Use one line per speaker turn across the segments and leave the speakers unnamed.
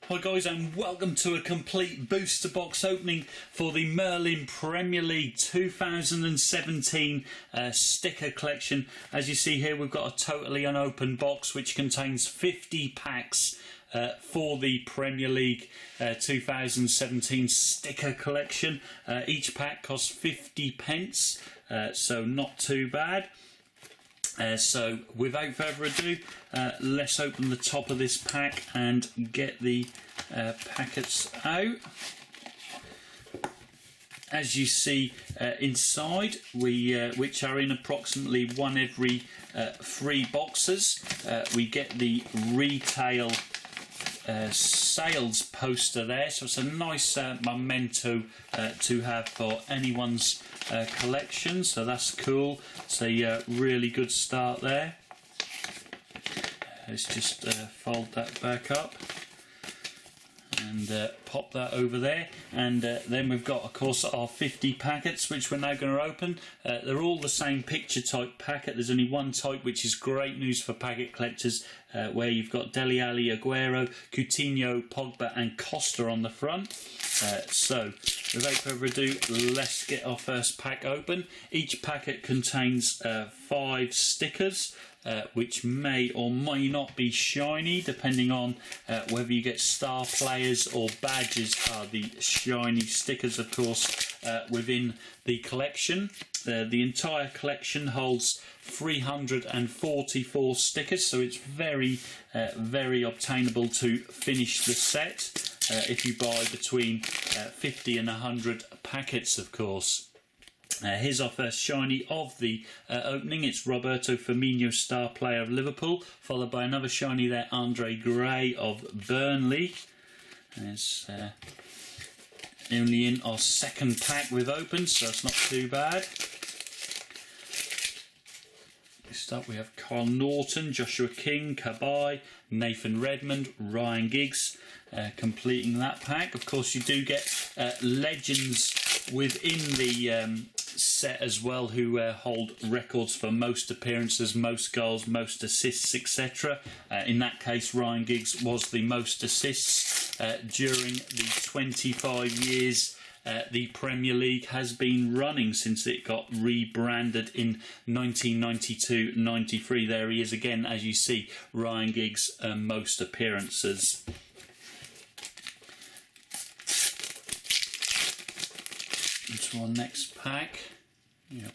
Hi guys, and welcome to a complete booster box opening for the Merlin Premier League 2017 sticker collection. As you see here, we've got a totally unopened box which contains 50 packs for the Premier League 2017 sticker collection. Each pack costs 50 pence, so not too bad. So without further ado, let's open the top of this pack and get the packets out. As you see inside, which are in approximately one every 3 boxes, we get the retail sales poster there, so it's a nice memento to have for anyone's collection, so that's cool. It's a really good start there. Let's just fold that back up and pop that over there, and then we've got, of course, our 50 packets which we're now going to open. They're all the same picture type packet. There's only one type, which is great news for packet collectors, where you've got Dele Alli, Aguero, Coutinho, Pogba and Costa on the front. So without further ado, let's get our first pack open. Each packet contains 5 stickers, which may or may not be shiny, depending on whether you get star players or badges are the shiny stickers, of course, within the collection. The entire collection holds 344 stickers, so it's very obtainable to finish the set if you buy between 50 and 100 packets, of course. Here's our first shiny of the opening. It's Roberto Firmino, star player of Liverpool, followed by another shiny there, Andre Gray of Burnley. There's only in our second pack we've opened, so it's not too bad. Next up we have Carl Norton, Joshua King, Cabaye, Nathan Redmond, Ryan Giggs, completing that pack. Of course, you do get legends within the set as well, who hold records for most appearances, most goals, most assists, etc. In that case, Ryan Giggs was the most assists during the 25 years the Premier League has been running since it got rebranded in 1992-93. There he is again, as you see, Ryan Giggs, most appearances. Into our next pack.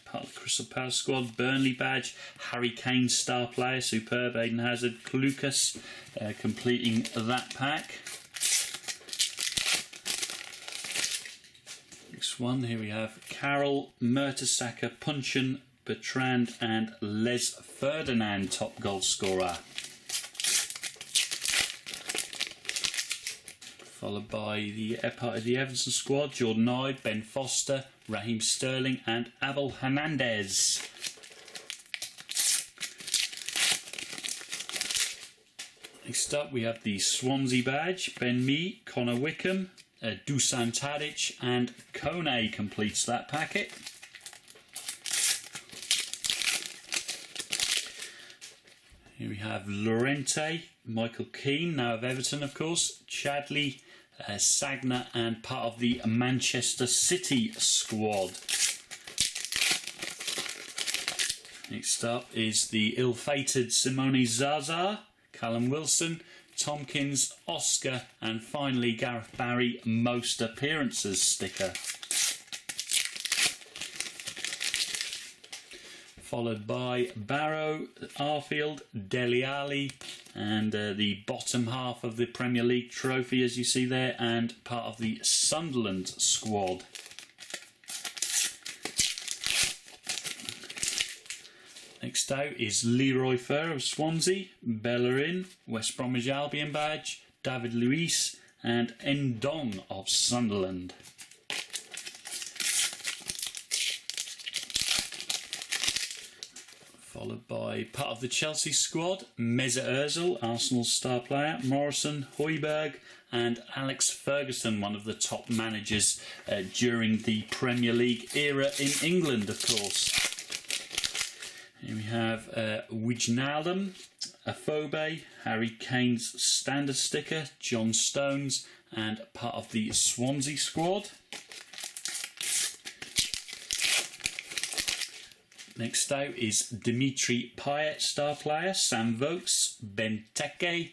Part of the Crystal Palace squad, Burnley badge, Harry Kane, star player, superb, Eden Hazard, Lucas, completing that pack. Next one, here we have Carroll, Mertesacker, Puncheon, Bertrand and Les Ferdinand, top goal scorer. Followed by the part of the Everton squad, Jordan Ibe, Ben Foster, Raheem Sterling and Abel Hernandez. Next up we have the Swansea badge, Ben Mee, Connor Wickham, Dusan Tadic and Kone completes that packet. Here we have Llorente, Michael Keane, now of Everton of course, Chadley, Sagna and part of the Manchester City squad. Next up is the ill-fated Simone Zaza, Callum Wilson, Tompkins, Oscar and finally Gareth Barry, most appearances sticker. Followed by Barrow, Arfield, Dele Alli and the bottom half of the Premier League trophy, as you see there, and part of the Sunderland squad. Next out is Leroy Fer of Swansea, Bellerin, West Bromwich Albion badge, David Luiz and Ndong of Sunderland. Followed by part of the Chelsea squad, Mesut Ozil, Arsenal's star player, Morrison, Højbjerg and Alex Ferguson, one of the top managers during the Premier League era in England, of course. Here we have Wijnaldum, Afobe, Harry Kane's standard sticker, John Stones, and part of the Swansea squad. Next out is Dimitri Payet star player, Sam Vokes, Benteke,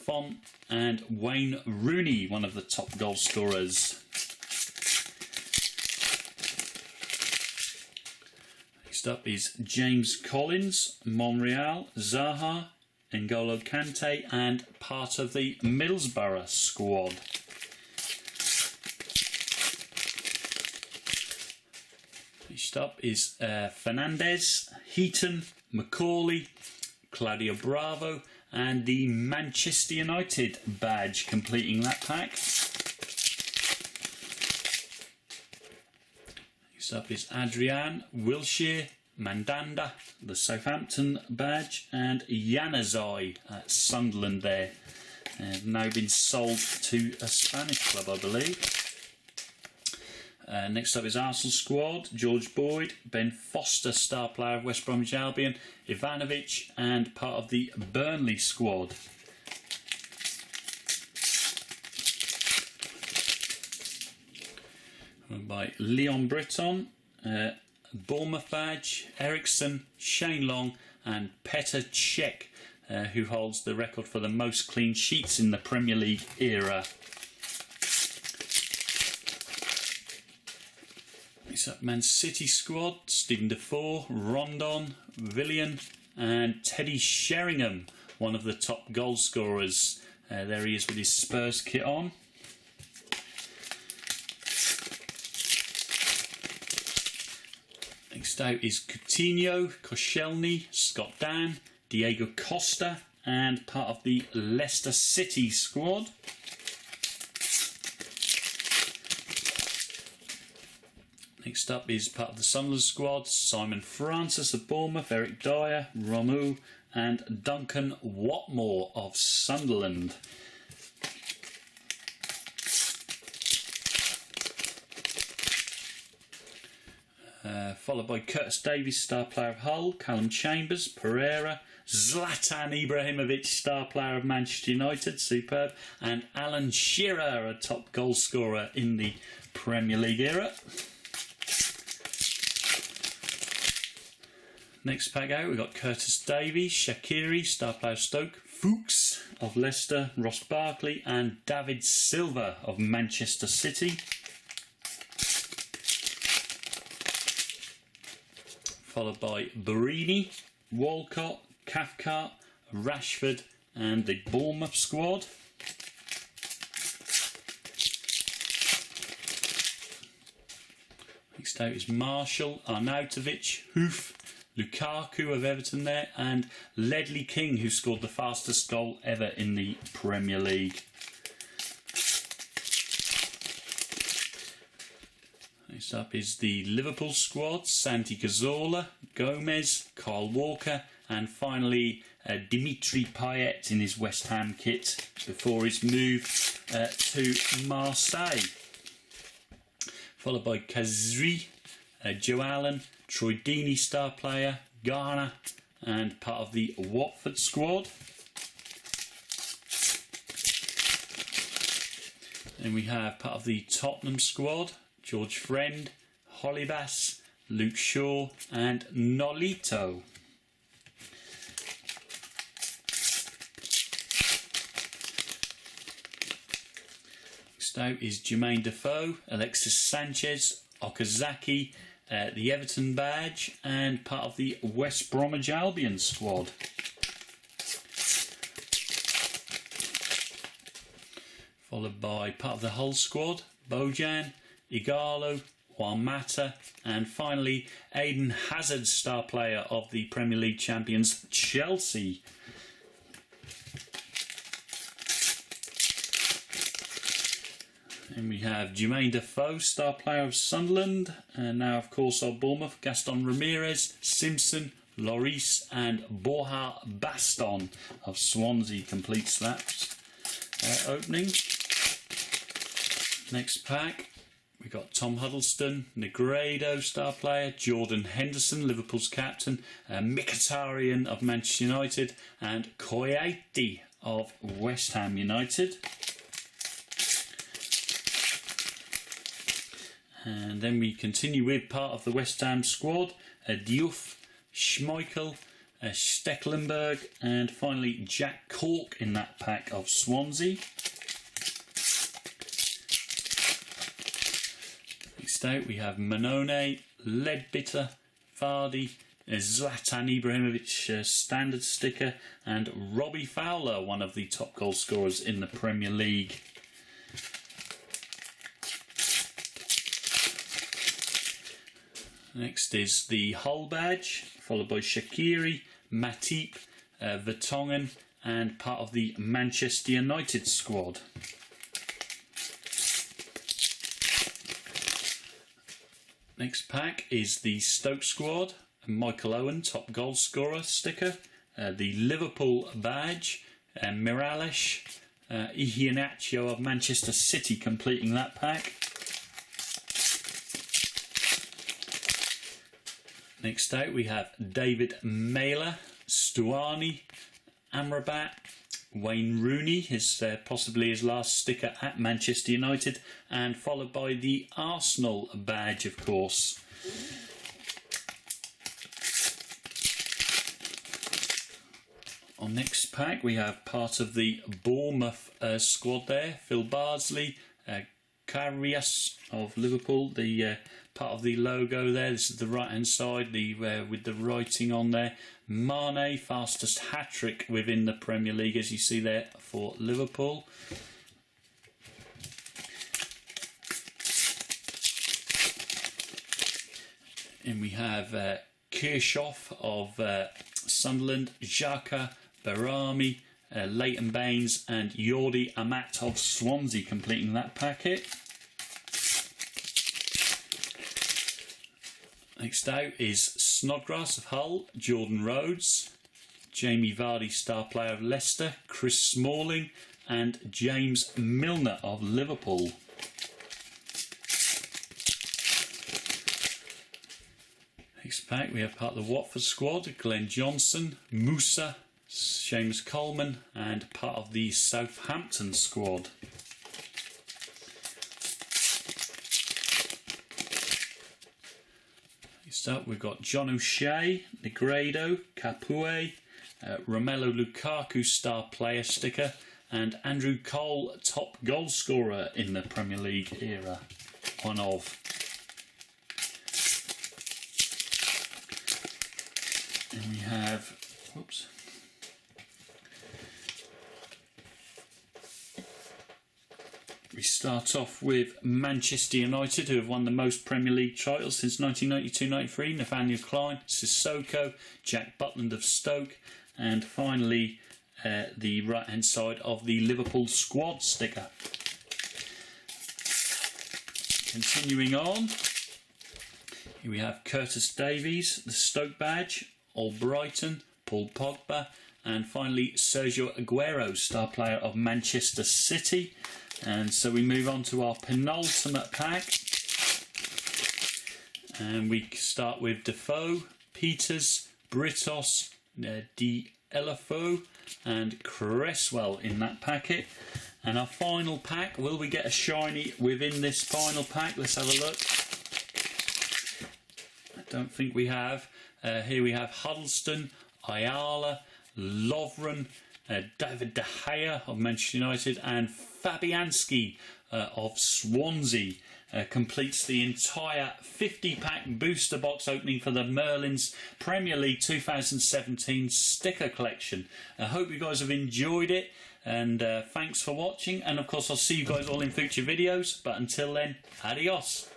Font, and Wayne Rooney, one of the top goal scorers. Next up is James Collins, Monreal, Zaha, N'Golo Kante, and part of the Middlesbrough squad. Next up is Fernandez, Heaton, Macaulay, Claudio Bravo, and the Manchester United badge completing that pack. Next up is Adrian, Wilshere, Mandanda, the Southampton badge, and Januzaj at Sunderland there. Now been sold to a Spanish club, I believe. Next up is Arsenal squad, George Boyd, Ben Foster, star player of West Bromwich Albion, Ivanovic, and part of the Burnley squad. By Leon Britton, Bournemouth badge, Ericsson, Shane Long, and Petr Cech, who holds the record for the most clean sheets in the Premier League era. Next up, Man City squad, Stephen Defoe, Rondon, Villian, and Teddy Sheringham, one of the top goal scorers. There he is with his Spurs kit on. Next out is Coutinho, Koscielny, Scott Dan, Diego Costa, and part of the Leicester City squad. Next up is part of the Sunderland squad, Simon Francis of Bournemouth, Eric Dyer, Romu, and Duncan Watmore of Sunderland. Followed by Curtis Davies, star player of Hull, Callum Chambers, Pereira, Zlatan Ibrahimovic, star player of Manchester United, superb, and Alan Shearer, a top goal scorer in the Premier League era. Next pack out, we've got Curtis Davies, Shaqiri, star player of Stoke, Fuchs of Leicester, Ross Barkley, and David Silva of Manchester City. Followed by Barini, Walcott, Cathcart, Rashford, and the Bournemouth squad. Next out is Marshall, Arnautovic, Hoof, Lukaku of Everton there, and Ledley King, who scored the fastest goal ever in the Premier League. Next up is the Liverpool squad, Santi Cazorla, Gomez, Kyle Walker, and finally Dimitri Payet in his West Ham kit before his move to Marseille. Followed by Kazri, Joe Allen, Troy Deeney, star player, Ghana, and part of the Watford squad. Then we have part of the Tottenham squad, George Friend, Hollybass, Luke Shaw, and Nolito. Next out is Jermaine Defoe, Alexis Sanchez, Okazaki, the Everton badge, and part of the West Bromwich Albion squad. Followed by part of the Hull squad, Bojan, Igalo, Walmata, and finally Eden Hazard, star player of the Premier League champions Chelsea. And we have Jermaine Defoe, star player of Sunderland, and now of course of Bournemouth, Gaston Ramirez, Simpson, Lloris, and Borja Baston of Swansea completes that opening. Next pack, We've got Tom Huddleston, Negredo, star player, Jordan Henderson, Liverpool's captain, Mkhitaryan of Manchester United, and Koyate of West Ham United. And then we continue with part of the West Ham squad, Diouf, Schmeichel, Stecklenburg, and finally Jack Cork in that pack of Swansea. Next out we have Manone, Ledbitter, Vardy, Zlatan Ibrahimovic standard sticker, and Robbie Fowler, one of the top goal scorers in the Premier League. Next is the Hull badge, followed by Shaqiri, Matip, Vertonghen, and part of the Manchester United squad. Next pack is the Stoke squad, Michael Owen, top goal scorer sticker, the Liverpool badge, Miralles, Iheanacho of Manchester City completing that pack. Next out we have David Mailer, Stuani, Amrabat, Wayne Rooney, possibly his last sticker at Manchester United, and followed by the Arsenal badge, of course. On next pack we have part of the Bournemouth squad there, Phil Bardsley, Karius of Liverpool, the part of the logo there. This is the right hand side, with the writing on there. Mane, fastest hat-trick within the Premier League, as you see there for Liverpool. And we have Kirchhoff of Sunderland, Xhaka, Barami, Leighton Baines, and Jordi Amat of Swansea completing that packet. Next out is Snodgrass of Hull, Jordan Rhodes, Jamie Vardy, star player of Leicester, Chris Smalling, and James Milner of Liverpool. Next pack we have part of the Watford squad, Glenn Johnson, Musa, Seamus Coleman, and part of the Southampton squad. Next up we've got John O'Shea, Negredo, Capoue, Romelu Lukaku star player sticker, and Andrew Cole, top goal scorer in the Premier League era. One of. And we have, whoops. We start off with Manchester United, who have won the most Premier League titles since 1992-93. Nathaniel Klein, Sissoko, Jack Butland of Stoke, and finally the right-hand side of the Liverpool squad sticker. Continuing on, here we have Curtis Davies, the Stoke badge, Albrighton, Paul Pogba, and finally Sergio Aguero, star player of Manchester City. And so we move on to our penultimate pack, and we start with Defoe, Peters, Britos, D'Elefo, and Cresswell in that packet. And our final pack, will we get a shiny within this final pack? Let's have a look. I don't think we have. Here we have Huddleston, Ayala, Lovren, David De Gea of Manchester United, and Fabianski of Swansea. Completes the entire 50-pack booster box opening for the Merlin's Premier League 2017 sticker collection. I hope you guys have enjoyed it, and thanks for watching, and of course I'll see you guys all in future videos, but until then, adios.